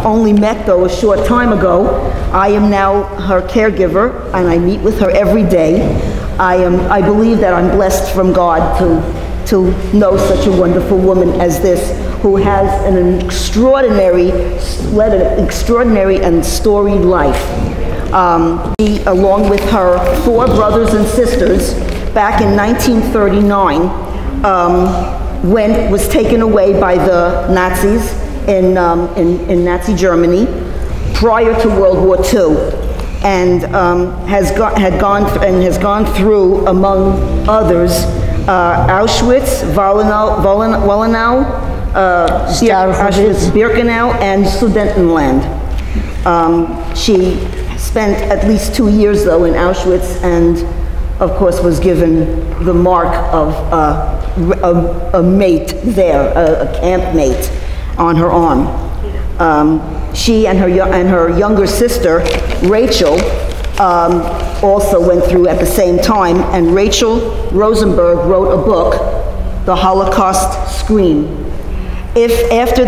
only met, though, a short time ago. I am now her caregiver, and I meet with her every day. I believe that I'm blessed from God to know such a wonderful woman as this, who has an extraordinary and storied life. She, along with her 4 brothers and sisters, back in 1939, was taken away by the Nazis in Nazi Germany prior to World War II, and has gone through, among others, Auschwitz, Birkenau, and Sudetenland. She spent at least 2 years, though, in Auschwitz, and of course was given the mark of a mate there, a camp mate, on her arm. She and her younger sister, Rachel, also went through at the same time, and Rachel Rosenberg wrote a book, The Holocaust Scream. If after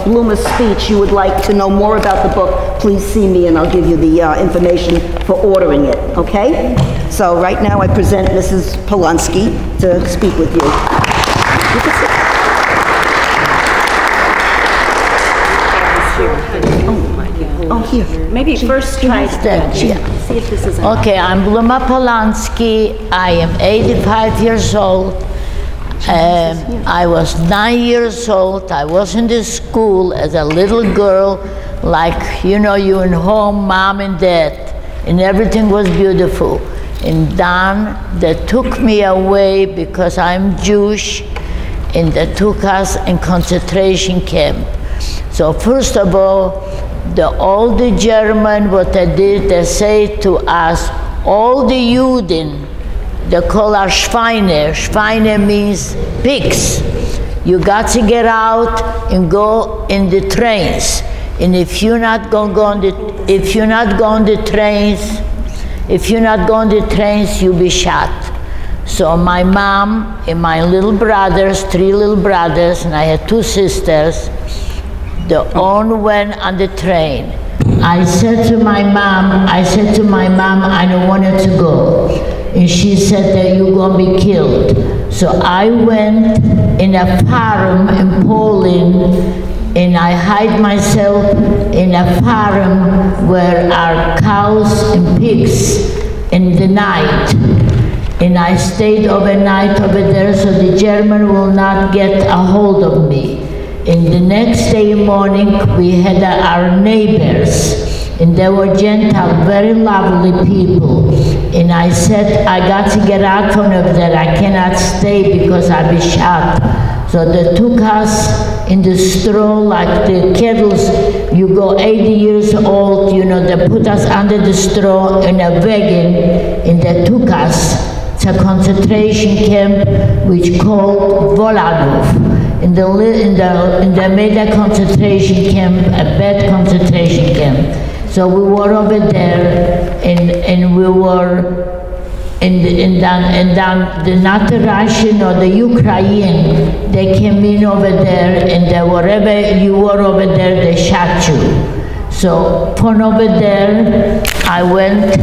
BLUMA's speech you would like to know more about the book, please see me and I'll give you the information for ordering it, okay? So right now I present Mrs. Polonsky to speak with you. Oh, here. Maybe first try to see if this is enough. Okay, I'm BLUMA POLONSKI. I am 85 years old. I was 9 years old. I was in the school as a little girl, like, you know, you in home, mom and dad, and everything was beautiful. And then they took me away because I'm Jewish, and they took us in concentration camp. So first of all, all the German, what they did, they say to us, all the Juden, they call our Schweine. Schweine means pigs. You got to get out and go in the trains. And if you're not going to go on the trains, you'll be shot. So my mom and my little brothers, 3 little brothers, and I had 2 sisters, they all went on the train. I said to my mom, I don't want her to go. And she said that you're going to be killed. So I went in a farm in Poland, and I hid myself in a farm where are cows and pigs in the night. And I stayed overnight over there so the German will not get a hold of me. And the next day morning, we had our neighbors, and they were Gentile, very lovely people. And I said, I got to get out from over there. I cannot stay because I'll be shot. So they took us in the straw like the kettles. You go 80 years old, you know, they put us under the straw in a wagon, and they took us to a concentration camp which called Wolanów. In the made a concentration camp, a bad concentration camp. So we were over there, and we were not the Russian or the Ukraine, they came in over there, and wherever you were over there, they shot you. So from over there, I went.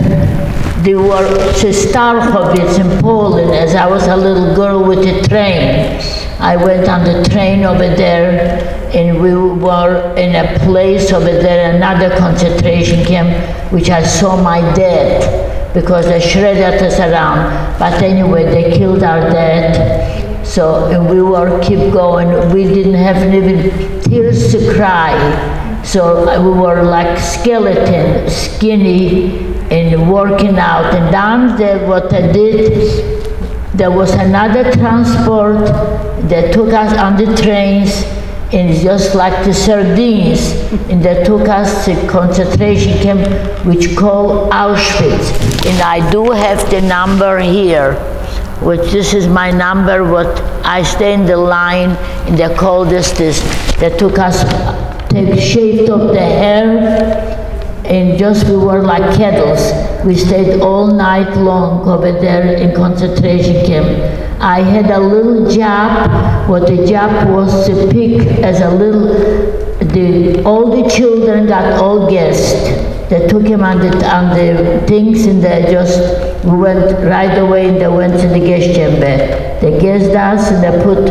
They were to Auschwitz in Poland as I was a little girl with a train. I went on the train over there, and we were in a place over there, another concentration camp, which I saw my dad, because they shredded us around. But anyway, they killed our dad. So, and we were keep going. We didn't have even tears to cry. So we were like skeleton, skinny, and working out. And down there, what I did, there was another transport that took us on the trains, and just like the sardines, and they took us to concentration camp, which called Auschwitz. And I do have the number here, which this is my number, what I stay in the line, and they called this. They took us, they shaved off the hair, and just we were like kettles. We stayed all night long over there in concentration camp. I had a little job. What the job was to pick as a little, the children got all gassed. They took him on the things, and they just went right away, and they went to the gas chamber. They gassed us, and they put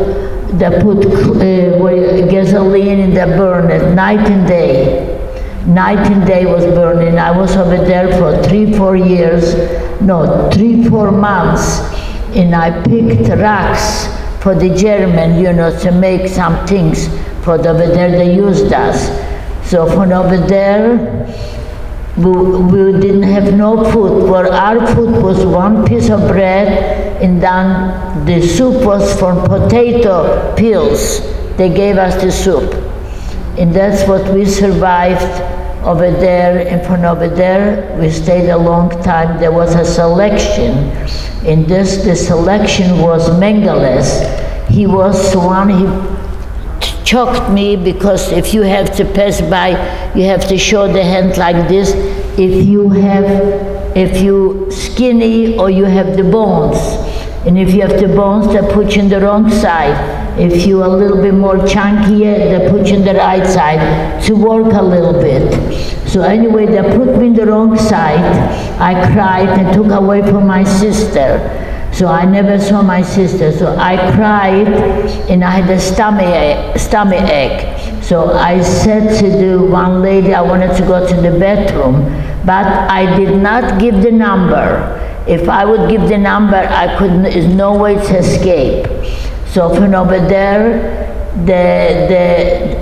gasoline, and they burned it night and day. Night and day was burning. I was over there for 3-4 years, no, 3-4 months, and I picked rocks for the German, you know, to make some things for over there. They used us. So from over there, we didn't have no food. For our food was one piece of bread, and then the soup was from potato peels. They gave us the soup. And that's what we survived over there. And from over there, we stayed a long time. There was a selection. And the selection was Mengele. He was the one, he choked me, because if you have to pass by, you have to show the hand like this. If you skinny or you have the bones. And if you have the bones, they put you in the wrong side. If you a little bit more chunkier, they put you in the right side to work a little bit. So anyway, they put me in the wrong side. I cried and took away from my sister. So I never saw my sister. So I cried, and I had a stomach ache. So I said to the one lady, I wanted to go to the bathroom, but I did not give the number. If I would give the number, I couldn't, there's no way to escape. So from over there,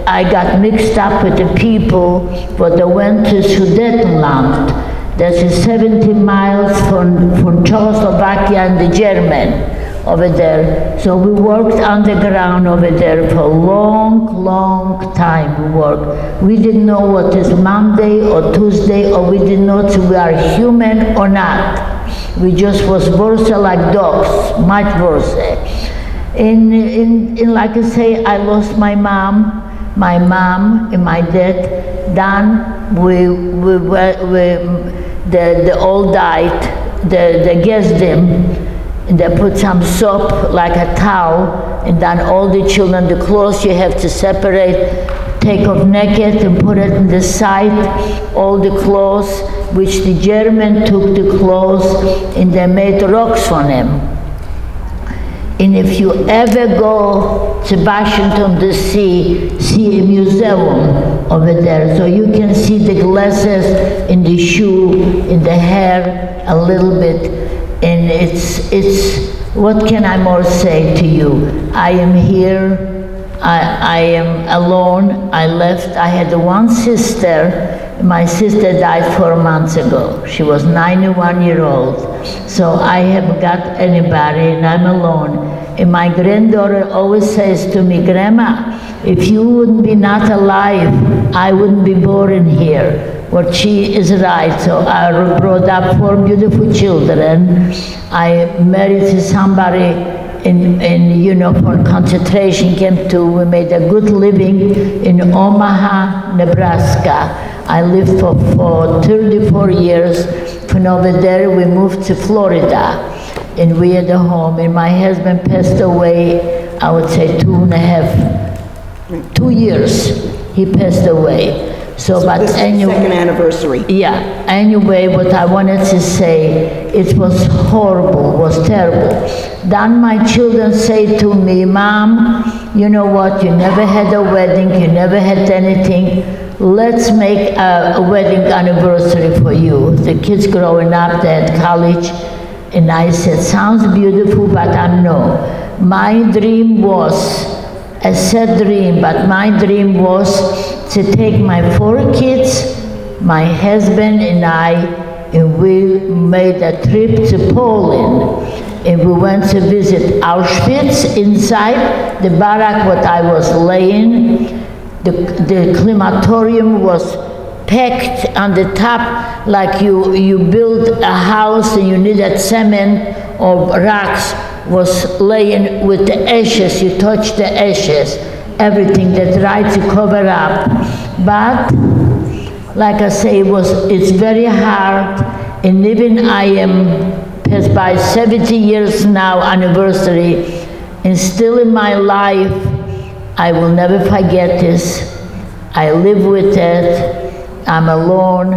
I got mixed up with the people, but they went to Sudetenland. That's 70 miles from Czechoslovakia and the German over there. So we worked underground over there for a long, long time. We worked. We didn't know what is Monday or Tuesday, or we didn't know if we are human or not. We just was worse like dogs, much worse. And like I say, I lost my mom and my dad. Then they all died. They gassed them, and they put some soap like a towel, and then all the children, the clothes you have to separate, take off naked and put it in the side, all the clothes, which the German took the clothes and they made rocks for them. And if you ever go to Washington, D.C., see a museum over there, so you can see the glasses in the shoe, in the hair, a little bit. And it's what can I more say to you? I am here, I am alone, I left. I had one sister. My sister died 4 months ago. She was 91-year-old. So I haven't got anybody, and I'm alone. And my granddaughter always says to me, Grandma, if you wouldn't be not alive, I wouldn't be born here. Well, she is right. So I brought up 4 beautiful children. I married to somebody in you know, for concentration camp too. We made a good living in Omaha, Nebraska. I lived for 34 years. From over there, we moved to Florida, and we had a home. And my husband passed away, I would say 2 years. He passed away. So but this is anyway, the second anniversary. Yeah. Anyway, what I wanted to say, it was horrible, was terrible. Then my children say to me, Mom, you know what? You never had a wedding. You never had anything. Let's make a wedding anniversary for you. The kids growing up, they're at college. And I said, sounds beautiful, but I know. My dream was a sad dream, but my dream was to take my 4 kids, my husband and I, and we made a trip to Poland. And we went to visit Auschwitz inside the barrack what I was laying. The crematorium was packed on the top like you build a house and you needed cement or rocks, was laying with the ashes. You touch the ashes, everything they tried to cover up. But like I say, it's very hard. And even I am passed by 70 years now anniversary, and still in my life I will never forget this. I live with it. I'm alone,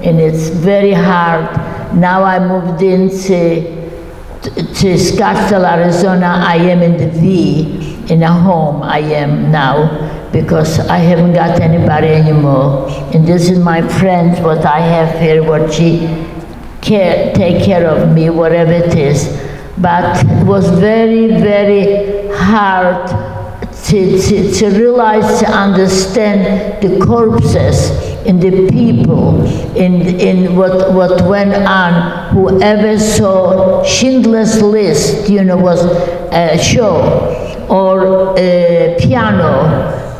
and it's very hard. Now I moved into Scottsdale, Arizona. I am in the V, in a home I am now, because I haven't got anybody anymore. And this is my friend, what I have here, what she take care of me, whatever it is. But it was very, very hard to realize, to understand the corpses and the people in what went on. Whoever saw Schindler's List, you know, was a show, or a piano,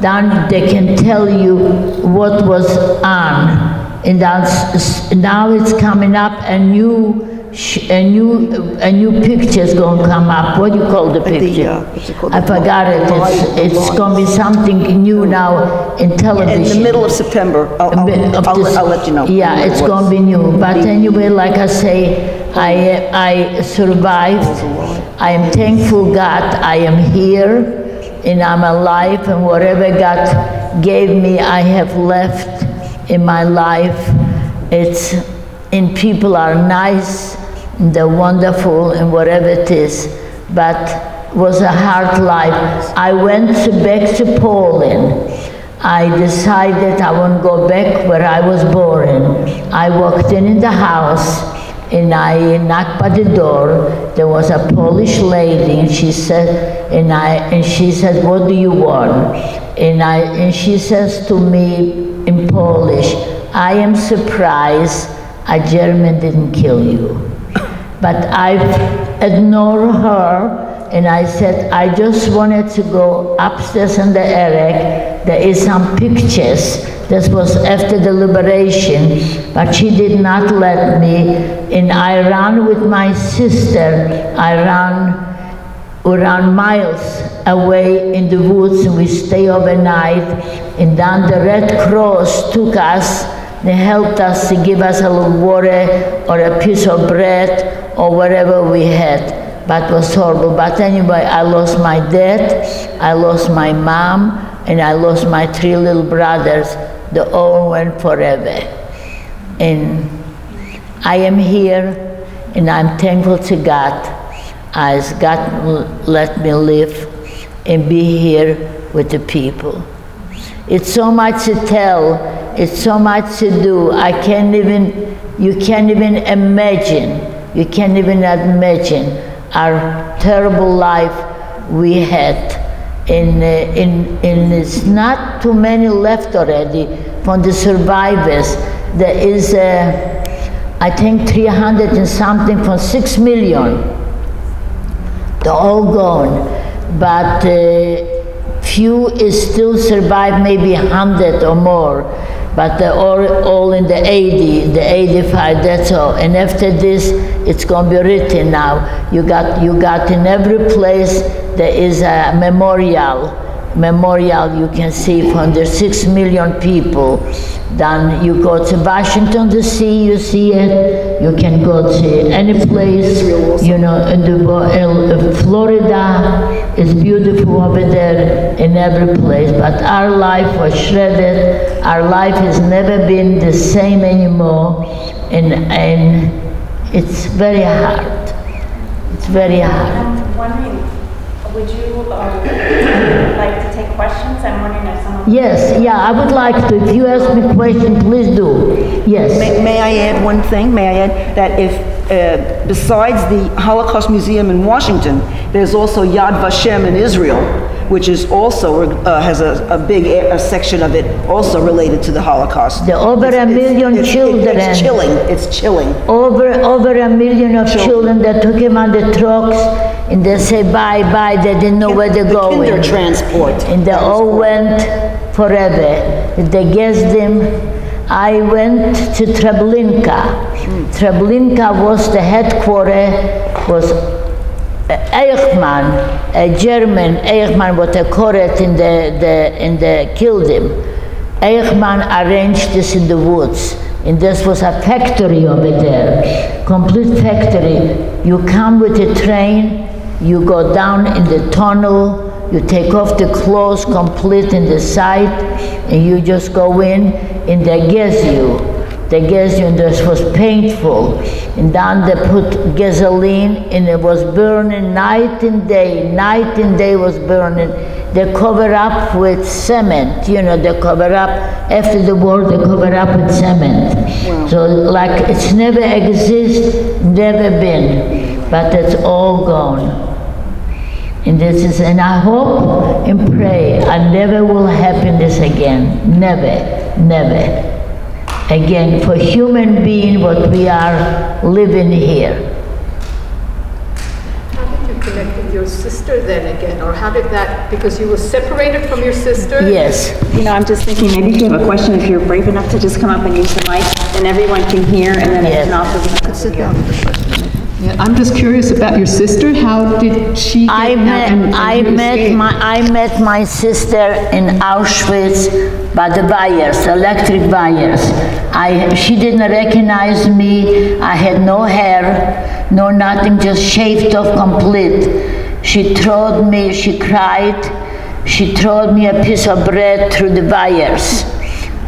then they can tell you what was on. And now it's coming up, a new picture's going to come up. What do you call the picture? I forgot it. It's going to be something new now in television. In the middle of September. I'll let you know. Yeah, it's going to be new. But anyway, like I say, I survived. I am thankful God I am here, and I'm alive, and whatever God gave me, I have left in my life. And people are nice, they're wonderful, and whatever it is, but it was a hard life. I went back to Poland. I decided I won't go back where I was born. I walked in the house, and I knocked by the door. There was a Polish lady, and she said, "What do you want?" And she says to me in Polish, "I am surprised a German didn't kill you." But I ignored her, and I said, I just wanted to go upstairs in the attic. There is some pictures. This was after the liberation, but she did not let me. And I ran with my sister. I ran miles away in the woods, and we stay overnight. And then the Red Cross took us. They helped us to give us a little water or a piece of bread or whatever we had. But it was horrible. But anyway, I lost my dad, I lost my mom, and I lost my 3 little brothers. They all went forever. And I am here, and I'm thankful to God as God let me live and be here with the people. It's so much to tell. It's so much to do. You can't even imagine. You can't even imagine our terrible life we had. And it's not too many left already from the survivors. There is, I think, 300 and something from 6 million. They're all gone. But few is still survive, maybe 100 or more. But they're all in the 80, the 85, that's all. And after this, it's going to be written now. You got in every place, there is a memorial. Memorial you can see from the 6 million people. Then you go to Washington DC, you see it. You can go to any place, you know, in Florida, it's beautiful over there in every place. But our life was shredded. Our life has never been the same anymore. And it's very hard. It's very hard. I'm wondering, would you like to take questions? I'm wondering if someone... Yes, yeah, I would like to. If you ask me a question, please do. Yes. May I add one thing? May I add that if, besides the Holocaust Museum in Washington, there's also Yad Vashem in Israel, which is also, has a big section of it also related to the Holocaust. There are over a million children. It's chilling, it's chilling. Over a million of children that took him on the trucks, and they say bye-bye, they didn't know where they're going. Kinder transport. And they all went forever. They guessed them. I went to Treblinka. Treblinka was the headquarters, was Eichmann, a German Eichmann, what they called it in the killed him. Eichmann arranged this in the woods, and this was a factory over there, complete factory. You come with a train, you go down in the tunnel, you take off the clothes complete in the side, and you just go in, and they gas you. They gas you, and this was painful. And then they put gasoline, and it was burning night and day. Night and day was burning. They cover up with cement, you know, they cover up, after the war, they cover up with cement. Wow. So like it's never exist, never been, but it's all gone. And this is, and I hope and pray I never will happen this again, never, never. Again, for human being, what we are living here. How did you connect with your sister then again? Or how did that, because you were separated from your sister? Yes. You know, I'm just thinking, maybe if you have a question, if you're brave enough to just come up and use the mic, then everyone can hear, and then Yes. if not, we can sit down. Yeah, I'm just curious about your sister. How did she get I out met my sister in Auschwitz by the wires, electric wires. She didn't recognize me. I had no hair, no nothing, just shaved off complete. She throwed me, she cried. She throwed me a piece of bread through the wires.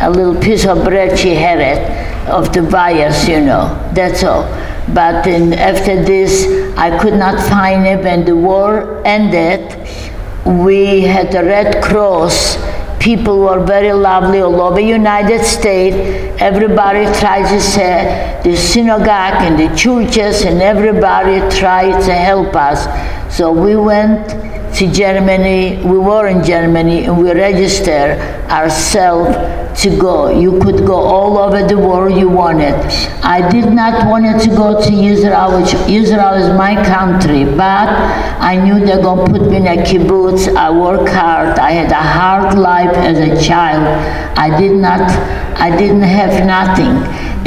A little piece of bread she had it, of the wires, you know, that's all. But then after this, I could not find it. When the war ended, we had the Red Cross. People were very lovely all over the United States. Everybody tried to say, the synagogue and the churches, and everybody tried to help us. So we went to Germany, we were in Germany, and we registered ourselves to go. You could go all over the world you wanted. I did not want to go to Israel, which Israel is my country, but I knew they're going to put me in a kibbutz. I worked hard. I had a hard life as a child. I didn't have nothing.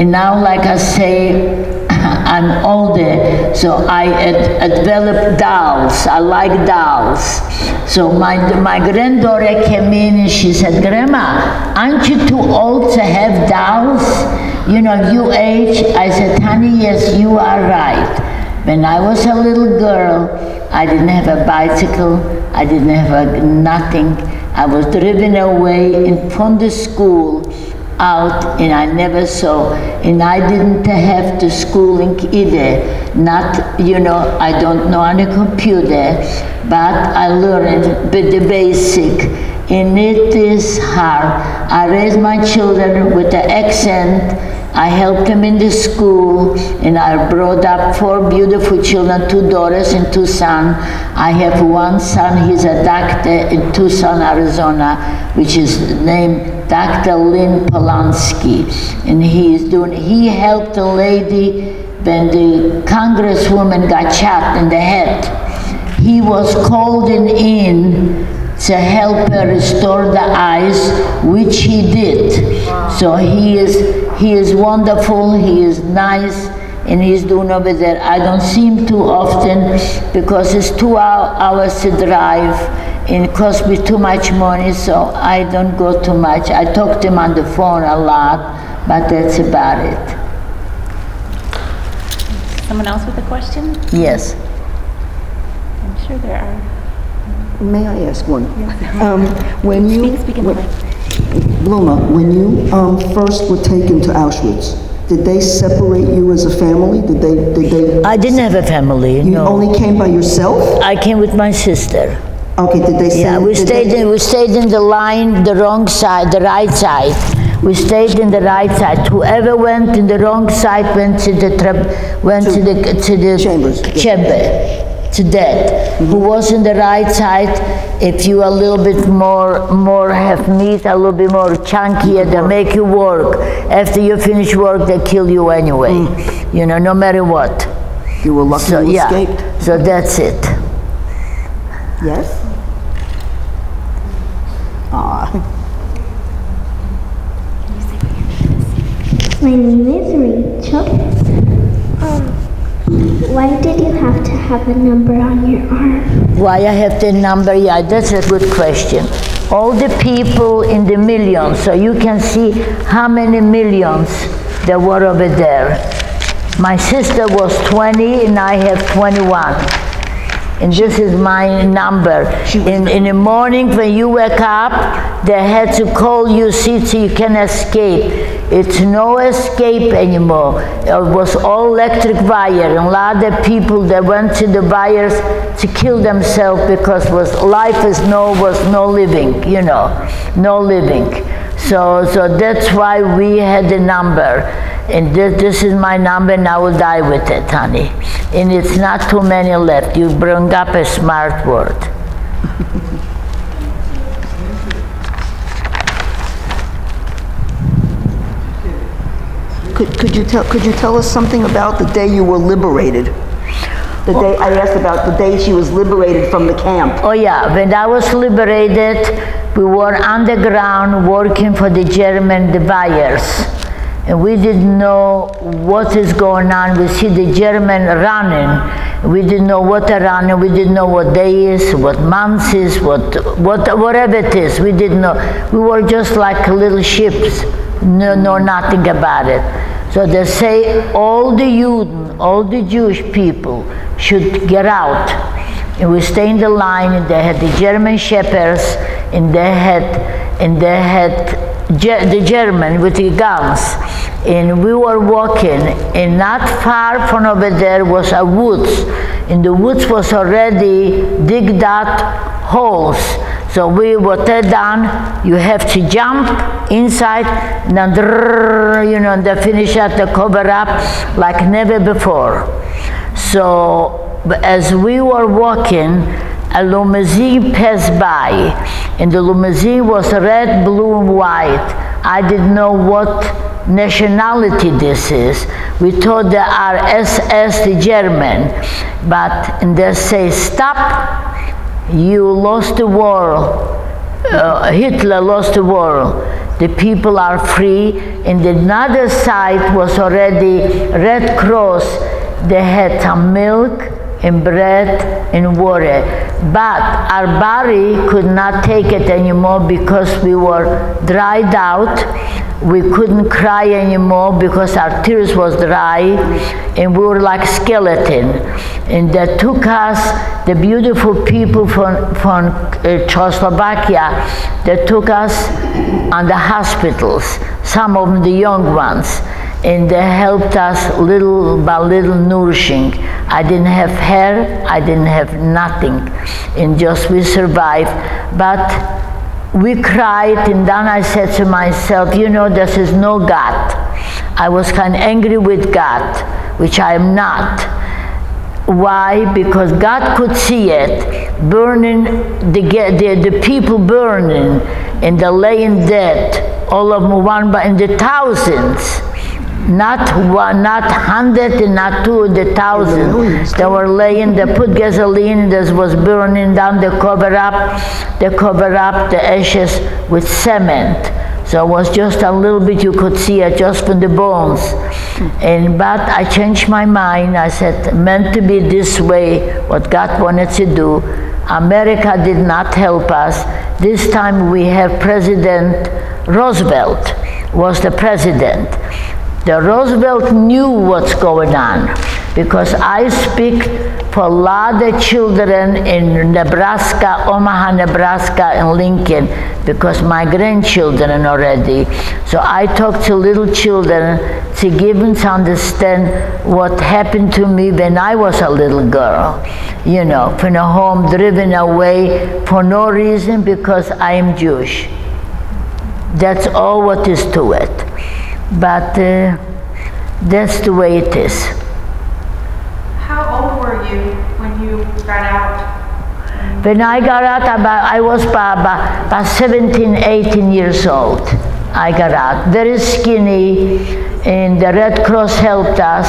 And now, like I say, I'm older, so I developed dolls. I like dolls. So my granddaughter came in and she said, Grandma, aren't you too old to have dolls? You know, you age. I said, honey, yes, you are right. When I was a little girl, I didn't have a bicycle. I didn't have nothing. I was driven away from the school out, and I never saw, and I didn't have the schooling either. Not, you know, I don't know on the computer, but I learned the basic, and it is hard. I raised my children with the accent. I helped them in the school, and I brought up 4 beautiful children, 2 daughters and 2 sons. I have 1 son, he's a doctor in Tucson, Arizona, which is named Dr. BLUMA Polonski. And he helped a lady when the congresswoman got shot in the head. He was called in to help her restore the eyes, which he did. Wow. So he is wonderful, he is nice, and he's doing over there. I don't see him too often because it's 2 hours to drive, and it costs me too much money, so I don't go too much. I talk to him on the phone a lot, but that's about it. Someone else with a question? Yes. I'm sure there are. May I ask one? When you, Speak in the mic. BLUMA, when you first were taken to Auschwitz, did they separate you as a family? Did they? I didn't have a family, You no. only came by yourself? I came with my sister. Okay, did they say? Yeah, we stayed in the line, the wrong side, the right side. We stayed in the right side. Whoever went in the wrong side went to the Chambers. chamber, to death. Who was in the right side, if you a little bit more have meat, a little bit more chunkier, they make you work. After you finish work, they kill you anyway. You know, no matter what. You were lucky So you yeah, escaped? so that's it. Yes? My name is Rachel. Why did you have to have a number on your arm? Why I have the number? Yeah, that's a good question. All the people in the millions, so you can see how many millions there were over there. My sister was 20 and I have 21. And this is my number. In the morning when you wake up, they had to call you, see, so you can escape. It's no escape anymore. It was all electric wire, and a lot of people that went to the wires to kill themselves because life was no living, you know, no living. So that's why we had the number. And this is my number, and I will die with it, honey. And it's not too many left. You bring up a smart word. Could you tell us something about the day you were liberated? The day I asked about the day she was liberated from the camp. Oh yeah, when I was liberated, we were underground working for the German buyers. And we didn't know what is going on. We see the German running. We didn't know what they're running. We didn't know what day is, what month is, whatever it is. We didn't know. We were just like little ships. Know nothing about it. So they say all the Juden, all the Jewish people should get out. And we stay in the line, and they had the German shepherds, and they had the German with the guns. And we were walking, and not far from over there was a woods. In the woods was already digged out holes. So we were down, you have to jump inside, and then, you know, and they finish at the cover up like never before. So as we were walking, a limousine passed by, and the limousine was red, blue, and white. I didn't know what nationality this is. We thought they are SS, the German, but and they say, stop. You lost the war. Hitler lost the war. The people are free. And the other side was already Red Cross. They had some milk and bread and water. But our body could not take it anymore because we were dried out. We couldn't cry anymore because our tears was dry, and we were like skeleton. And they took us, the beautiful people from Czechoslovakia, they took us on the hospitals, some of them the young ones, and they helped us little by little nourishing. I didn't have hair, I didn't have nothing, and just we survived. But we cried, and then I said to myself, you know, this is no God. I was kind of angry with God, which I am not. Why? Because God could see it, burning, the people burning, and the laying dead, all of them one by in the thousands. Not one, not hundred, and not two, the thousands. They were laying, they put gasoline, this was burning down, they cover up the ashes with cement. So it was just a little bit, you could see it just from the bones. But I changed my mind. I said, meant to be this way, what God wanted to do. America did not help us. This time we have President Roosevelt was the president. The Roosevelt knew what's going on, because I speak for a lot of children in Nebraska, Omaha, Nebraska, and Lincoln, because my grandchildren already. So I talk to little children to give them to understand what happened to me when I was a little girl. You know, from a home driven away for no reason, because I am Jewish. That's all what is to it. But that's the way it is. How old were you when you got out? When I got out, I was about 17, 18 years old. I got out, very skinny, and the Red Cross helped us.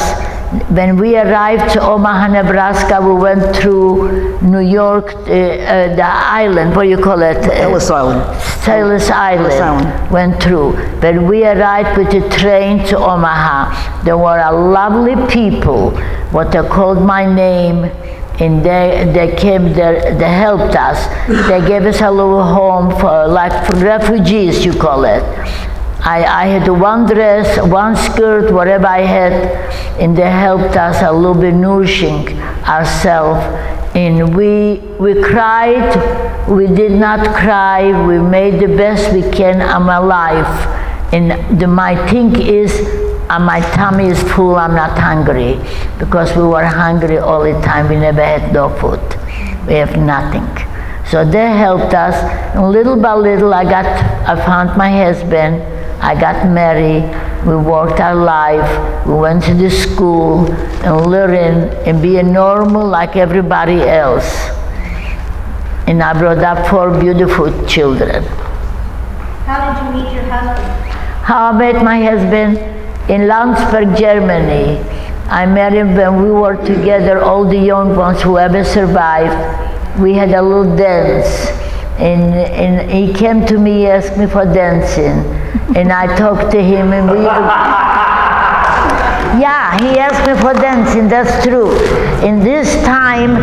When we arrived to Omaha, Nebraska, we went through New York, the island, what do you call it? Ellis Island. Ellis Island. Went through. When we arrived with the train to Omaha, there were a lovely people, what they called my name, and they came there, they helped us. They gave us a little home for refugees, you call it. I had one dress, one skirt, whatever I had, and they helped us a little bit nourishing ourselves. And we cried, we did not cry, we made the best we can. I'm alive. And my thing is, my tummy is full, I'm not hungry. Because we were hungry all the time, we never had no food. We have nothing. So they helped us, and little by little I found my husband, I got married, we worked our life, we went to the school and learned and be normal like everybody else. And I brought up 4 beautiful children. How did you meet your husband? How I met my husband? In Landsberg, Germany. I met him when we were together, all the young ones who ever survived. We had a little dance. And he came to me, asked me for dancing. And I talked to him and yeah, he asked me for dancing, that's true. In this time,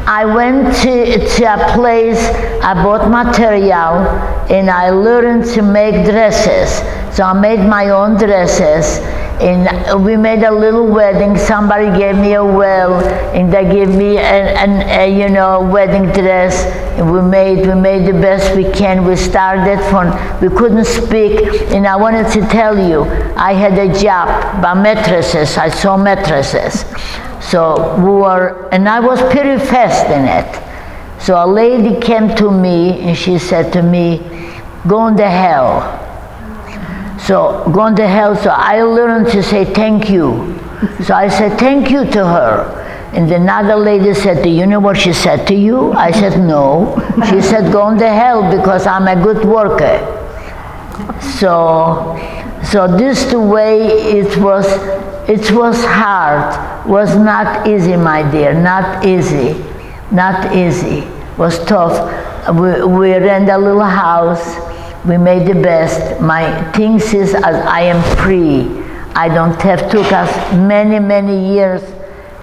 I went to a place, I bought material, and I learned to make dresses. So I made my own dresses, and we made a little wedding. Somebody gave me a well, and they gave me a wedding dress. And we made the best we can. We started we couldn't speak, and I wanted to tell you, I had a job by mattresses. I saw mattresses. So and I was pretty fast in it. So a lady came to me, and she said to me, "Go to hell." So, going to hell, so I learned to say thank you. So I said thank you to her. And another lady said, "Do you know what she said to you?" I said, "No." She said, "Go to hell because I'm a good worker." So this the way it was hard, was not easy, my dear, not easy, not easy. It was tough. We rent a little house. We made the best. My thing is, I am free. I don't have. Took us many, many years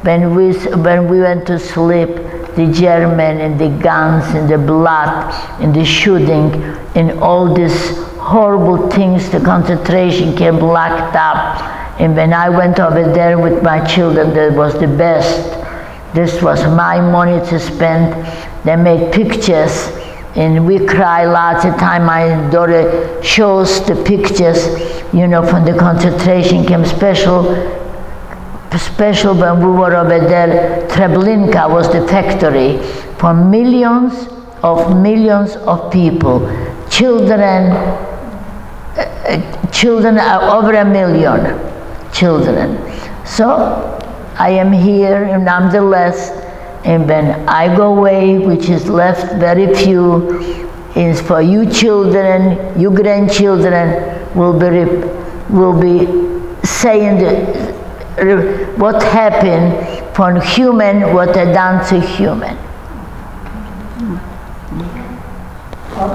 when we went to sleep. The German and the guns and the blood and the shooting and all these horrible things. The concentration camp locked up. And when I went over there with my children, that was the best. This was my money to spend. They made pictures. And we cry lots of time. My daughter shows the pictures, from the concentration camp. Special when we were over there. Treblinka was the factory for millions of people. Children over 1 million children. So I am here, and nonetheless. And when I go away, which is left very few, is for you children, you grandchildren will be saying what happened for human, what they done to human.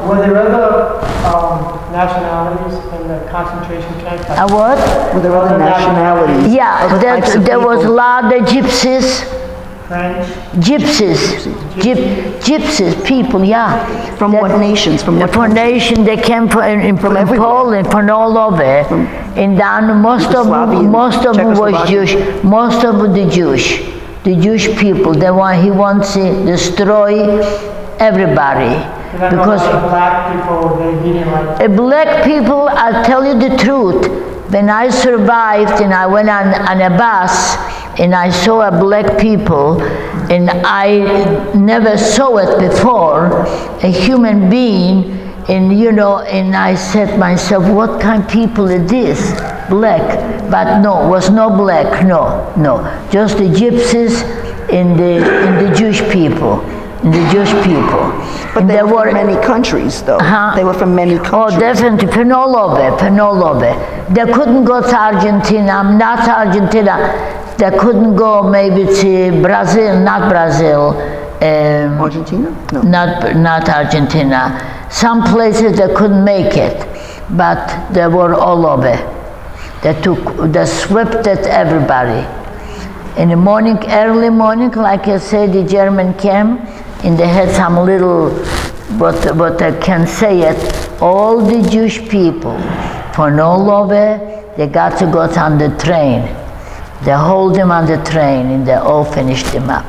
Were there other nationalities in the concentration camps? What? Were there other nationalities? Yeah, there was a lot of gypsies. French? Gypsies, people, yeah. From what nations? From what nation? They came from Poland, from all over. And then most of them was Jewish. Most of them the Jewish people. He wants to destroy everybody. Because black people, he didn't like black people, I'll tell you the truth. When I survived and I went on a bus and I saw black people, and I never saw it before, a human being, and and I said myself, what kind of people is this? Black. But no, was no black, no. Just the gypsies and the Jewish people. But they were from many countries, though. They were from many countries. Oh, definitely, from all over. They couldn't go to Argentina, not Argentina. They couldn't go maybe to Brazil, not Brazil. Argentina? No. Not Argentina. Some places they couldn't make it, but they were all over. They swept at everybody. In the morning, early morning, like I said, the German came, and they had some little, what I can say it, all the Jewish people from all over, they got to go on the train. They hold them on the train, and they all finished them up.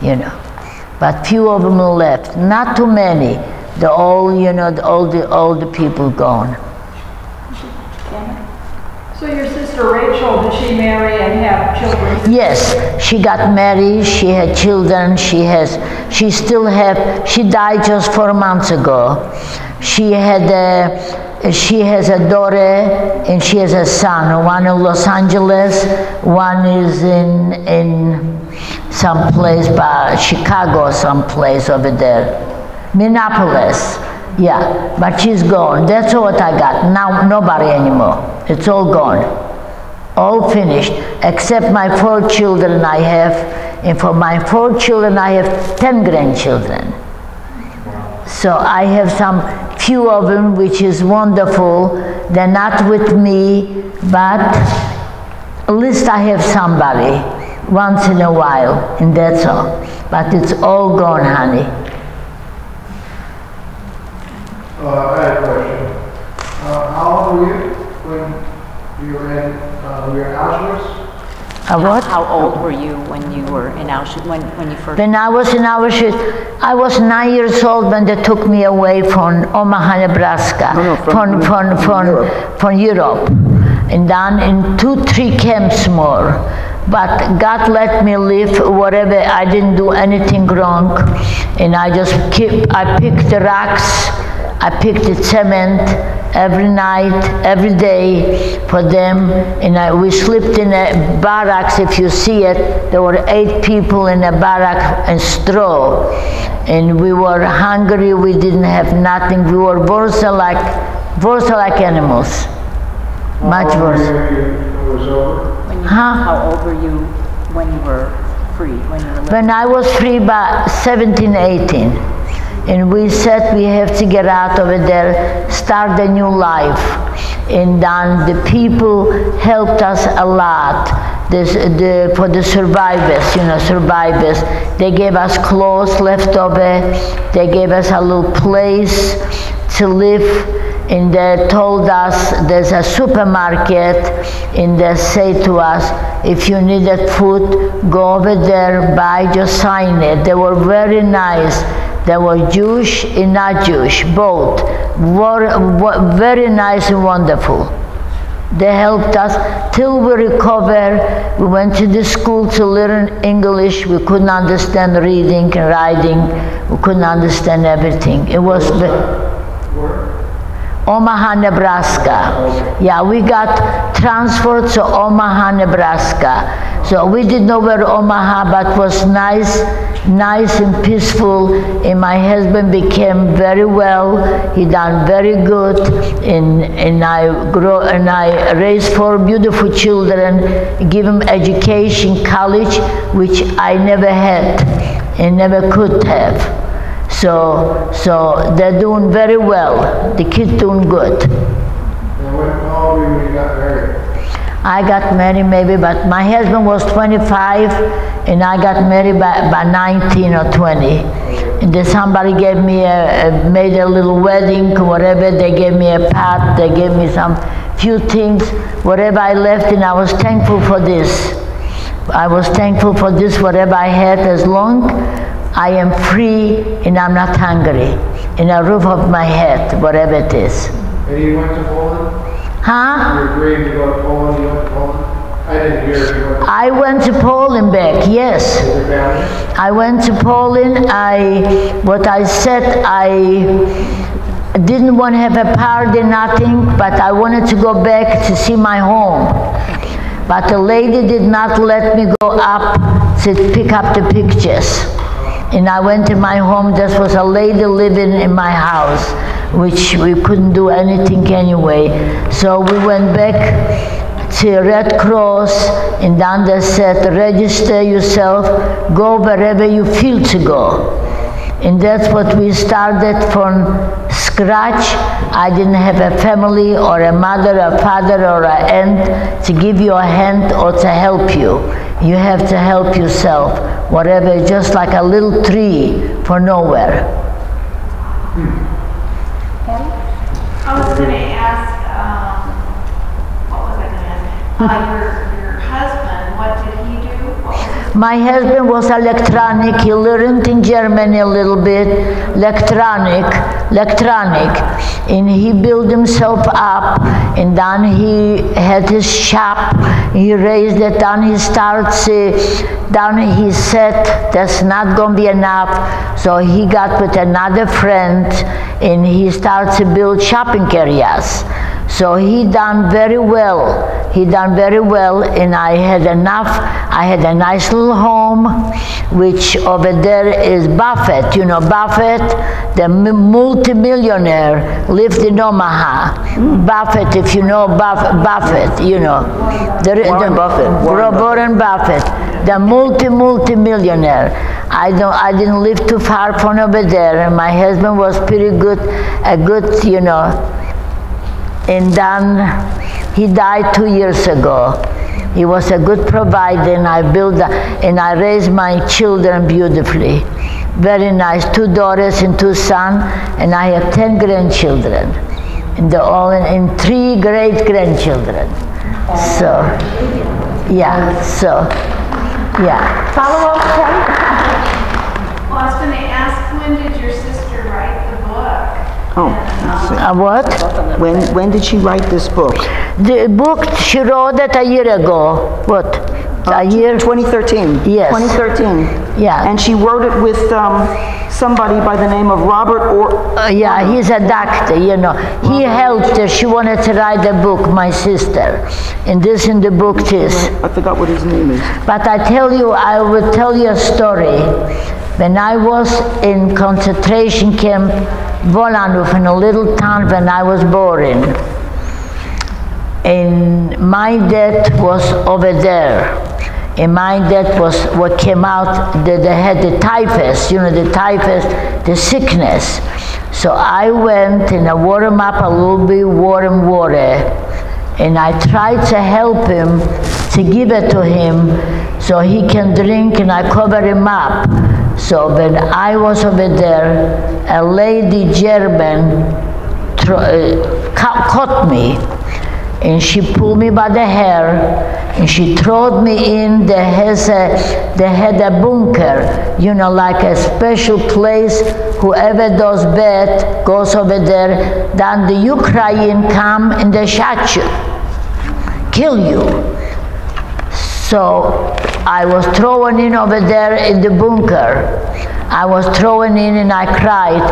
you know. But few of them left, not too many. The all, you know, all the people gone. So your sister Rachel, did she marry and have children? Yes, she got married, she had children, she still have, she died just 4 months ago. She has a daughter and she has a son, one in Los Angeles, one is in some place by Chicago, some place over there. Minneapolis, yeah, but she's gone. That's what I got. Now nobody anymore. It's all gone, all finished, except my 4 children I have, and for my 4 children I have 10 grandchildren. So I have some few of them, which is wonderful. They're not with me, but at least I have somebody once in a while, and that's all. But it's all gone, honey. I had a question. How old were you when you were in Auschwitz? What? How old were you when you were in Auschwitz, when you first? When I was in Auschwitz, I was 9 years old when they took me away from Omaha, Nebraska, from Europe, and done in 2-3 camps more. But God let me live whatever. I didn't do anything wrong, and I picked the rocks, I picked the cement every night, every day for them, and we slept in a barracks. If you see it, there were 8 people in a barrack and straw, and we were hungry, we didn't have nothing, we were worse like animals, much worse. How old were you when you were free? When I was free by 17, 18. And we said we have to get out over there, start a new life. And then the people helped us a lot. For the survivors, you know, survivors. They gave us clothes left over. They gave us a little place to live. And they told us there's a supermarket, and they say to us, if you needed food, go over there, buy, just sign it. They were very nice. They were Jewish and not Jewish, both. Were very nice and wonderful. They helped us till we recovered. We went to the school to learn English. We couldn't understand reading and writing. We couldn't understand everything. It was Omaha, Nebraska. Yeah, we got transferred to Omaha, Nebraska. So we didn't know where Omaha, but was nice and peaceful. And my husband became very well. He done very good. And I raised 4 beautiful children, give them education, college, which I never had and never could have. So they're doing very well. The kids doing good. And how old were you when you got married? I got married maybe, but my husband was 25, and I got married by 19 or 20. And then somebody gave me made a little wedding, whatever. They gave me a pot. They gave me some few things, whatever I left, and I was thankful for this. I was thankful for this, whatever I had, as long I am free and I'm not hungry, in a roof of my head, whatever it is. And you went to Poland? Huh? You agreed to go to Poland? You went to Poland? I didn't hear if you went to I went to Poland back, yes. With your family? I went to Poland. I didn't want to have a party, nothing, but I wanted to go back to see my home. But the lady did not let me go up to pick up the pictures. And I went to my home. There was a lady living in my house, which we couldn't do anything anyway. So we went back to Red Cross, and then they said, register yourself, go wherever you feel to go. And that's what we started from scratch. I didn't have a family or a mother, a father, or an aunt to give you a hand or to help you. You have to help yourself, whatever, just like a little tree for nowhere. I was going to ask, what was I going to ask? Your husband, what did he do? What was his My husband was electronic. He learned in Germany a little bit, electronic, and he built himself up, and then he had his shop. He raised it, then he starts, then he said, that's not going to be enough, so he got with another friend, and he starts to build shopping areas. So he done very well. He done very well, and I had enough. I had a nice little home, which over there is Buffett. You know Buffett, the multimillionaire, lived in Omaha. Buffett, if you know Buffett, you know. Warren Buffett, the multimillionaire. I didn't live too far from over there, and my husband was pretty good, you know. And then he died 2 years ago. He was a good provider, and I raised my children beautifully. Very nice, 2 daughters and 2 sons, and I have 10 grandchildren, and they're all in 3 great-grandchildren. So, yeah, Follow up, Kelly? Well, I was going to ask, when did your sister write the book? Oh, let's see. What? When did she write this book? The book, she wrote it a year ago. What? A year? 2013. Yes. 2013. Yeah. And she wrote it with somebody by the name of Robert yeah, he's a doctor, you know. He helped her. She wanted to write the book, my sister. And this in the book is. I forgot what his name is. But I will tell you a story. When I was in concentration camp, Volanov, in a little town when I was born, and my dad was over there, and my dad was what came out, they had the typhus, you know, the typhus, the sickness. So I went and I warmed him up a little bit, warm water, and I tried to help him, to give it to him so he can drink, and I covered him up. So when I was over there, a lady German caught me, and she pulled me by the hair, and she threw me in. They had a bunker, you know, like a special place. Whoever does bad goes over there. Then the Ukraine come and they shot you, kill you. So I was thrown in over there in the bunker. I was thrown in and I cried.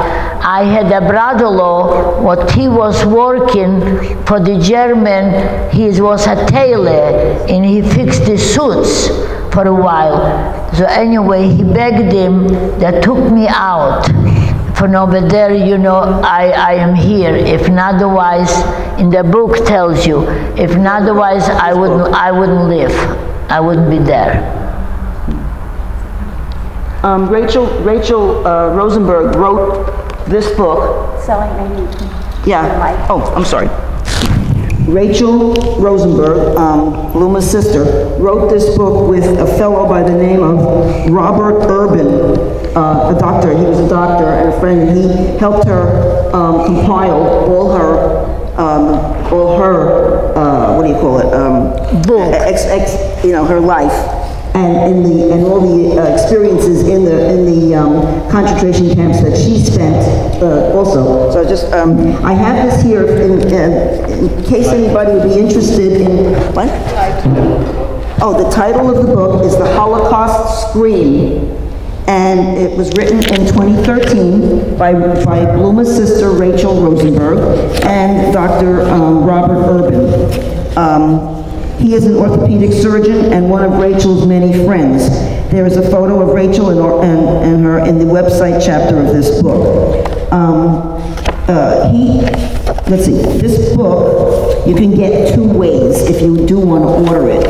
I had a brother-in-law, what he was working for the German, he was a tailor, and he fixed the suits for a while. So anyway, he begged him, they took me out. From over there, you know, I am here. If not otherwise, in the book tells you, if not otherwise, I wouldn't live. I wouldn't be there. Rachel Rosenberg wrote this book. Selling maybe. Yeah. Oh, I'm sorry. Rachel Rosenberg, BLUMA's sister, wrote this book with a fellow by the name of Robert Urban, a doctor. He was a doctor and a friend. He helped her compile all her what do you call it? Book. You know, her life, and all the experiences in the concentration camps that she spent also. So just I have this here in case anybody would be interested in what? Oh, the title of the book is The Holocaust Scream, and it was written in 2013 by BLUMA's sister Rachel Rosenberg and Dr. Robert Urban. He is an orthopedic surgeon and one of Rachel's many friends. There is a photo of Rachel and her in the website chapter of this book. Let's see, this book you can get 2 ways if you do want to order it.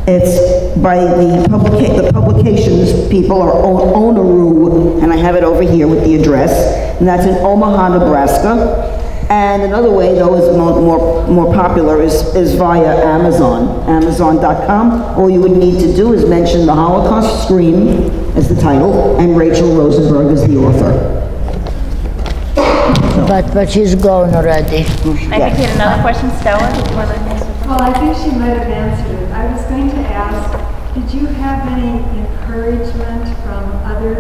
It's by the publications people are Onaru, and I have it over here with the address, and that's in Omaha, Nebraska. And another way, though, is more popular is via Amazon, Amazon.com. All you would need to do is mention The Holocaust Scream as the title, and Rachel Rosenberg as the author. But she's gone already. I think we had another question, Stella. Did you want to answer? Well, I think she might have answered it. I was going to ask Did you have any encouragement from other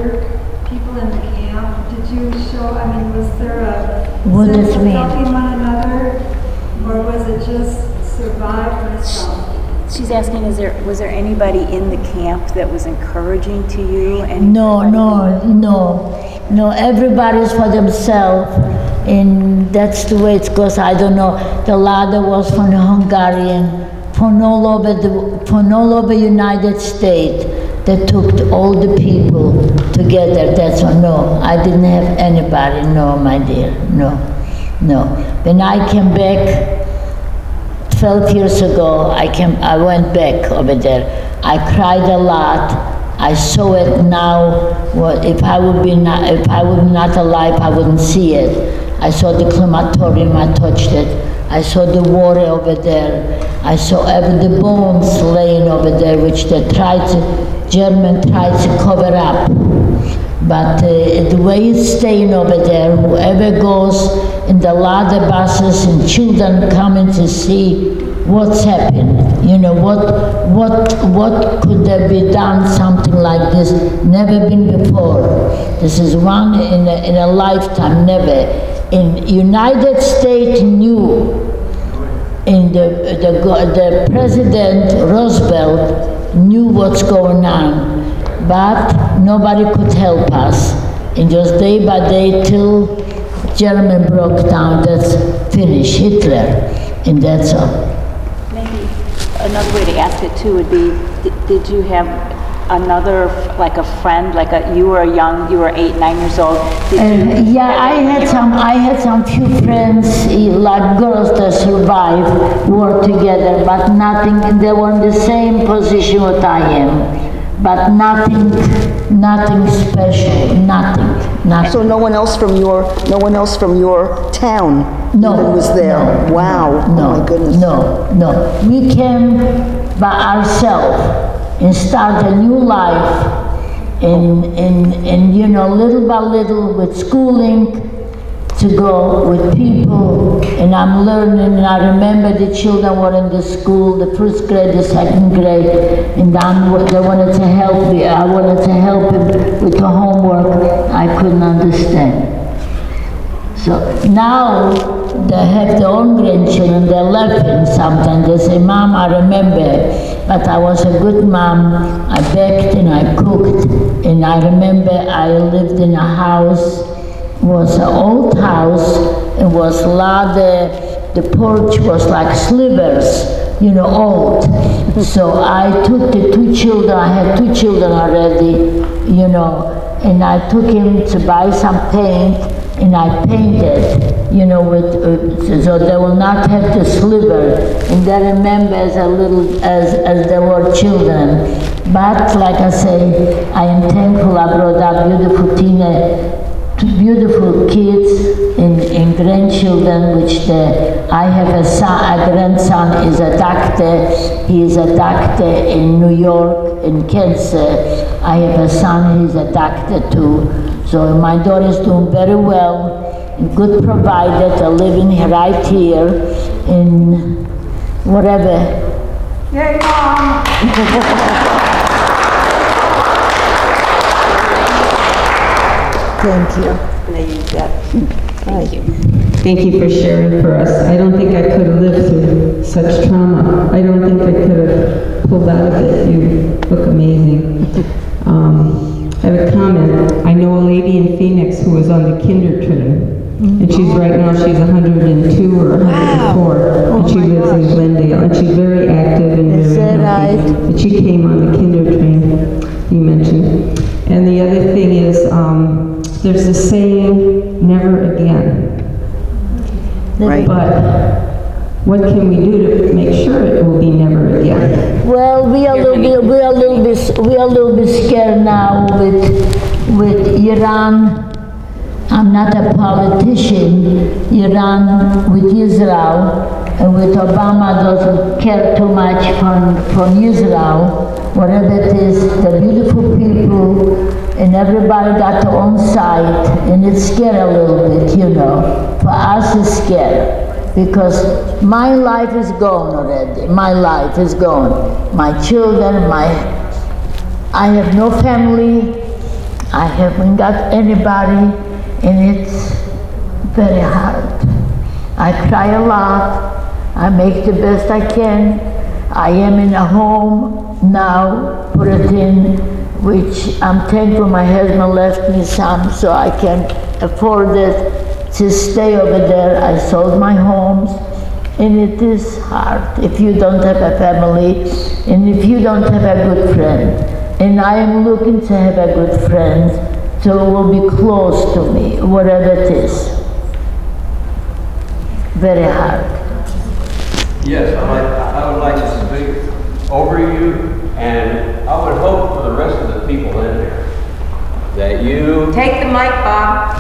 people in the camp? Did you show, I mean, was there a What does sense it of mean? helping one another? Or was it just survive myself? She's asking, was there anybody in the camp that was encouraging to you? No, everybody's for themselves, and that's the way it goes. I don't know, the ladder was from the Hungarian, from all over United States. They took all the people together, that's all. No, I didn't have anybody, no, my dear, no. When I came back, 12 years ago, I went back over there. I cried a lot. I saw it now. Well, if I would not alive, I wouldn't see it. I saw the crematorium, I touched it. I saw the water over there. I saw the bones laying over there, which German tried to cover up. But the way it's staying over there, whoever goes in the ladder buses and children coming to see what's happened, you know, what could there be done, something like this, never been before. This is one in a lifetime, never. In United States knew, in the President Roosevelt knew what's going on, but nobody could help us. And just day by day till Germany broke down, that's finished, Hitler, and that's all. Maybe another way to ask it too would be, did you have another, like a friend, you were 8, 9 years old? Yeah, I had some few friends, like girls that survived, worked together, but nothing, they were in the same position what I am. But nothing special, nothing. So no one else from your town even was there? No, wow, no, oh my goodness. No. We came by ourselves and start a new life, and you know, little by little with schooling, to go with people, and I'm learning, and I remember the children were in the school, the first grade, the second grade, and they wanted to help me. I wanted to help them with the homework. I couldn't understand. So now they have their own grandchildren, they're laughing sometimes. They say, Mom, I remember, but I was a good mom. I baked and I cooked, and I remember I lived in a house. Was an old house. It was ladder. The porch was like slivers, you know, old. So I took the 2 children. I had 2 children already, you know, and I took him to buy some paint, and I painted, you know, so they will not have the sliver. And they remember as they were children. But like I say, I am thankful I brought up beautiful kids and grandchildren, which I have a grandson is a doctor. He is a doctor in New York in cancer. I have a son, he's a doctor too. So my daughter is doing very well, and good provider. They're living right here in whatever. Yay, Mom! Thank you. Thank you. Thank you for sharing for us. I don't think I could have lived through such trauma. I don't think I could have pulled out of it. You look amazing. I have a comment. I know a lady in Phoenix who was on the kinder train, and she's right now, she's 102 or 104, and she lives in Glendale, and she's very active and very healthy. But she came on the kinder train, you mentioned. And the other thing is, there's the saying, never again. Right. But what can we do to make sure it will be never again? Well, we are a little bit scared now with Iran. I'm not a politician. Iran with Israel, and with Obama doesn't care too much from Israel. Whatever it is, the beautiful people, and everybody got their own side, and it's scary a little bit, you know. For us, it's scary, because my life is gone already. My life is gone. My children, I have no family, I haven't got anybody, and it's very hard. I cry a lot, I make the best I can. I am in a home now, put it in, which I'm thankful my husband left me some so I can afford it to stay over there. I sold my homes, and it is hard if you don't have a family and if you don't have a good friend. And I am looking to have a good friend so it will be close to me, whatever it is. Very hard. Yes, I would like to speak over you, and I would hope for the rest of the people in here that you... Take the mic, Bob.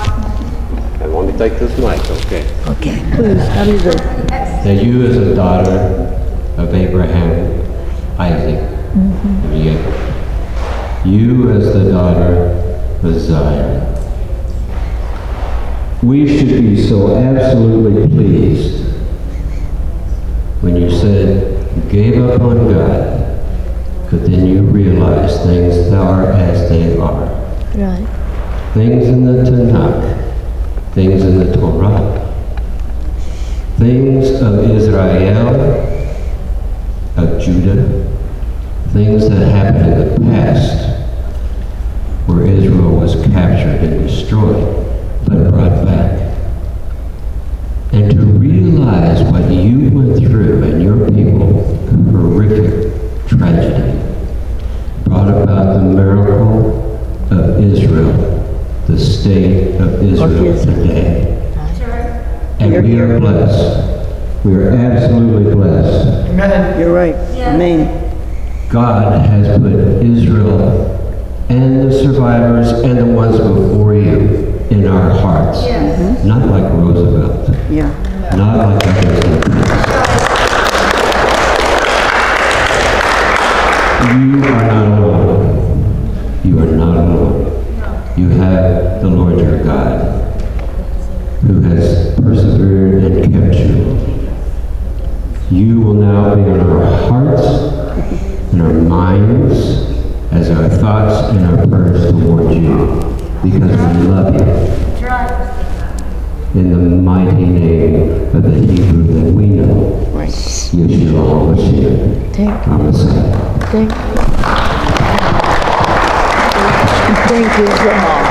And let me take this mic, okay? Okay, please, how do you do? That you as a daughter of Abraham, Isaac, and Jacob, you as the daughter of Zion, we should be so absolutely pleased when you said you gave up on God, but then you realize things are as they are. Right. Things in the Tanakh, things in the Torah, things of Israel, of Judah, things that happened in the past where Israel was captured and destroyed, but brought back. And to realize what you went through and your people, horrific tragedy, brought about the miracle of Israel, the state of Israel today. And we are blessed. We are absolutely blessed. Amen. You're right. Yeah. Amen. God has put Israel and the survivors and the ones before you in our hearts. Yes. Not like Roosevelt. Yeah. Not like others. You are not alone. You are not alone. You have the Lord your God, who has persevered and kept you. You will now be in our hearts, in our minds, as our thoughts and our prayers toward you, because we love you. In the mighty name of the Hebrew that we know, Right. Yeshua HaMashiach, our Messiah. Thank you so much.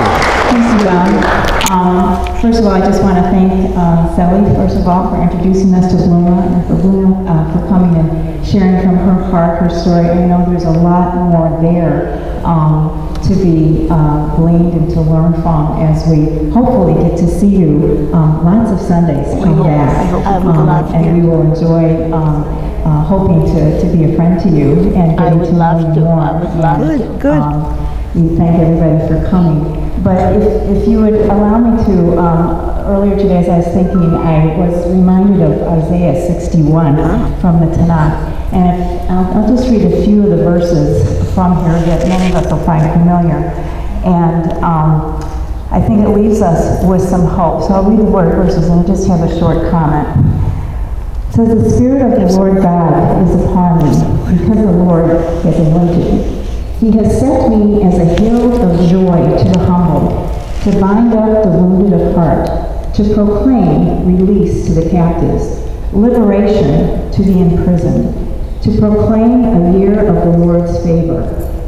Thanks, Bob. First of all, I just want to thank Sally, first of all, for introducing us to BLUMA, and for BLUMA for coming and sharing from her heart, her story. I know there's a lot more there to be gleaned and to learn from as we hopefully get to see you lots of Sundays come back. And we will enjoy hoping to be a friend to you and getting to know you more. Good. We thank everybody for coming. But if you would allow me to, earlier today as I was thinking, I was reminded of Isaiah 61 from the Tanakh. And I'll just read a few of the verses from here that many of us will find familiar. And I think it leaves us with some hope. So I'll read the verses and just have a short comment. It says, "The Spirit of the Lord God is upon me, because the Lord has anointed me. He has set me as a herald of joy to the humble, to bind up the wounded of heart, to proclaim release to the captives, liberation to the imprisoned, to proclaim a year of the Lord's favor,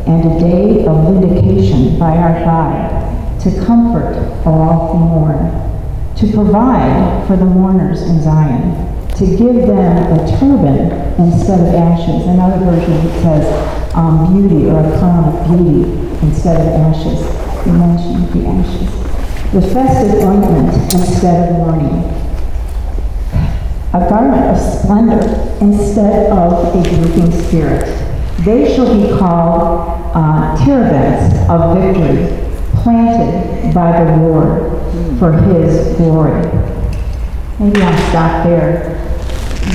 and a day of vindication by our God, to comfort all who mourn, to provide for the mourners in Zion, to give them a turban instead of ashes." In other versions it says beauty, or a crown of beauty instead of ashes. He mentioned the ashes. "The festive ointment instead of mourning. A garment of splendor instead of a drooping spirit. They shall be called terebinths of victory, planted by the Lord for his glory." Maybe I'll stop there.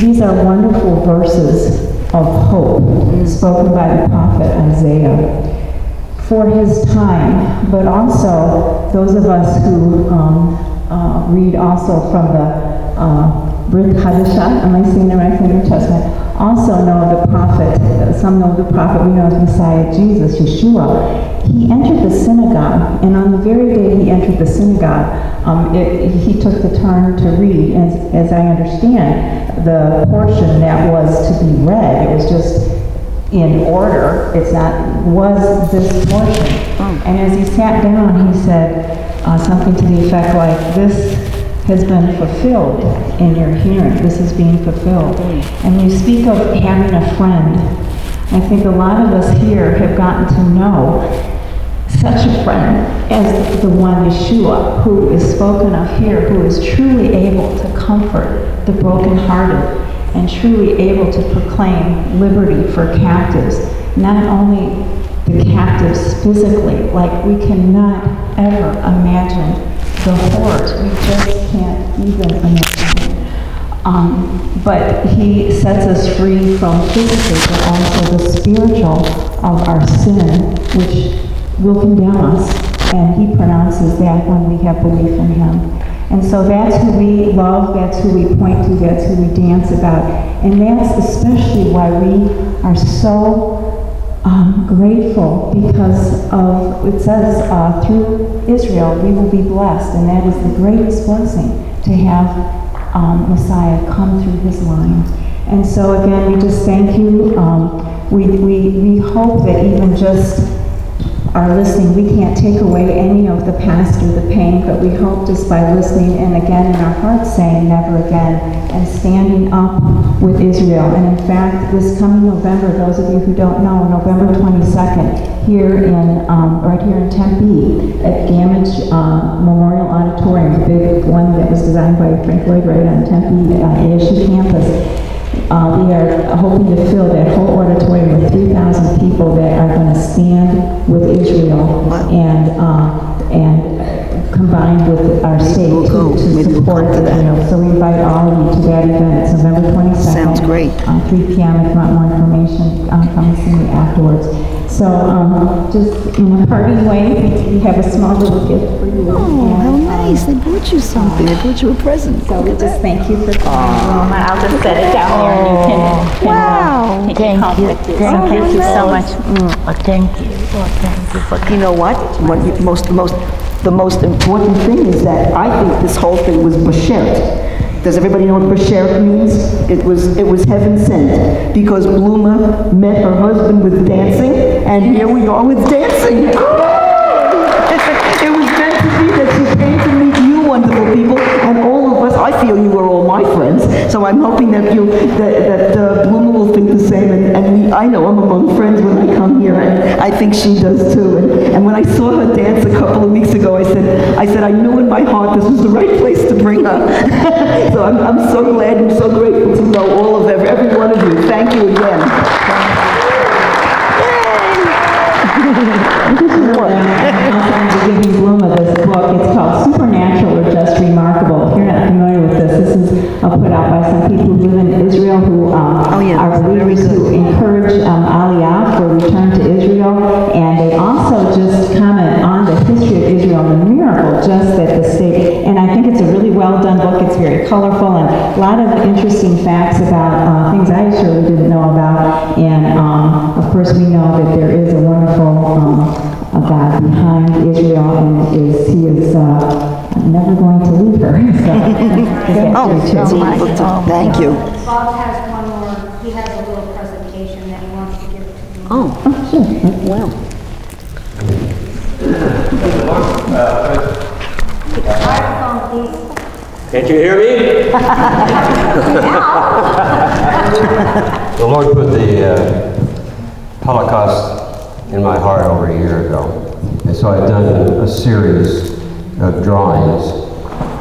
These are wonderful verses of hope spoken by the prophet Isaiah for his time, but also those of us who read also from the Brit Hadashah, am I saying the right thing, New Testament, also know the prophet some know the prophet, we know as Messiah Jesus, Yeshua. He entered the synagogue, and on the very day he entered the synagogue, he took the turn to read, as I understand, the portion that was to be read. It was just in order. It's not, was this portion. And as he sat down, he said something to the effect like, this has been fulfilled in your hearing. This is being fulfilled. And you speak of having a friend. I think a lot of us here have gotten to know such a friend as the one Yeshua, who is spoken of here, who is truly able to comfort the brokenhearted and truly able to proclaim liberty for captives. Not only the captives physically, like we cannot ever imagine the horrors. We just can't even imagine. But he sets us free from physically, but also the spiritual of our sin, which will condemn us. And he pronounces that when we have belief in him. And so that's who we love, that's who we point to, that's who we dance about. And that's especially why we are so grateful, because of, it says, through Israel we will be blessed, and that is the greatest blessing, to have Messiah come through his line. And so again, we just thank you. We hope that even just our listening, we can't take away any of the past or the pain, but we hope just by listening and again in our hearts saying never again and standing up with Israel. And in fact, this coming November, those of you who don't know, November 22nd, here in, right here in Tempe at Gamage Memorial Auditorium, the big one that was designed by Frank Lloyd Wright on Tempe ASU campus. We are hoping to fill that whole auditorium with 3,000 people that are going to stand with Israel and combined with our state to support Israel. So we invite all of you to that event. It's November 22nd. Sounds great. 3 p.m. If you want more information, come and see me afterwards. So just in a party way, we have a small little gift for you. Oh, how nice. They brought you something. They brought you a present. So we just thank you for coming. I'll just set it down there and you can Wow. Thank you. Thank you so much. Thank you. Thank you for You know what? The most important thing is that I think this whole thing was bashert. Does everybody know what bashert means? It was heaven sent, because BLUMA met her husband with dancing, and here we are with dancing. It was meant to be that she came to meet you wonderful people, and all of us. I feel you were all my friends, so I'm hoping that BLUMA will think the same, and I know I'm among friends when I come here, and I think she does too. And when I saw her dance a couple of weeks ago, I said I knew in my heart this was the right place to bring her. So I'm so glad and so grateful to know all of every one of you. Thank you again. Giving BLUMA this book. It's called Supernatural or Just Remarkable. If you're not familiar with this is put out by some people who live in Israel who are believers who encourage Aliyah for return to Israel, and they also just comment on the history of Israel and the miracle just that the state, and I think it's a really well done book. It's very colorful and a lot of interesting facts about things I surely didn't know about, and of course we know that there is a wonderful God behind Israel, and he is never going to leave her. Thank you. Bob has one more. He has a little presentation that he wants to give to you. Oh, sure. Wow. Microphone, please. Can't you hear me? The Lord put the Holocaust in my heart over a year ago. And so I've done a series of drawings,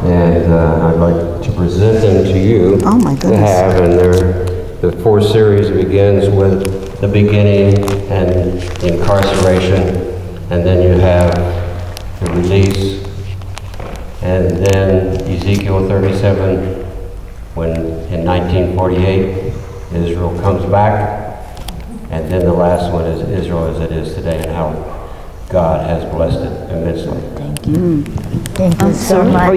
and I'd like to present them to you. Oh my goodness. And the 4th series begins with the beginning and the incarceration, and then you have the release, and then Ezekiel 37, when in 1948 Israel comes back. And then the last one is Israel as it is today, and how God has blessed it immensely. Thank you. Thank you so much.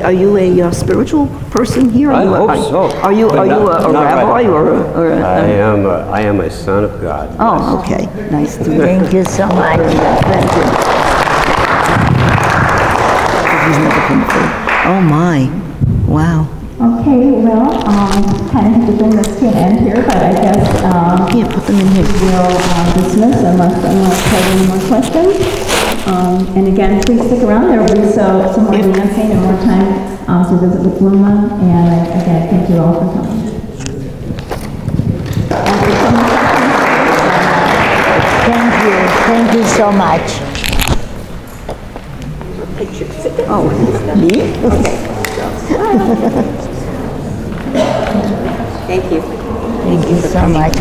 Are you a spiritual person here? I hope so. Are you But a not rabbi right. or a? I am a son of God. Oh, okay. Nice to meet you. Thank you so much. Thank you. Oh my! Wow. Okay, well, kind of have to bring this to an end here, but I guess Yeah, put them in here. we'll dismiss unless anyone has any more questions. And again, please stick around. There will be some more dancing and more time to visit with BLUMA. And again, thank you all for coming. Thank you so much. Oh, me? Okay. Thank you so much.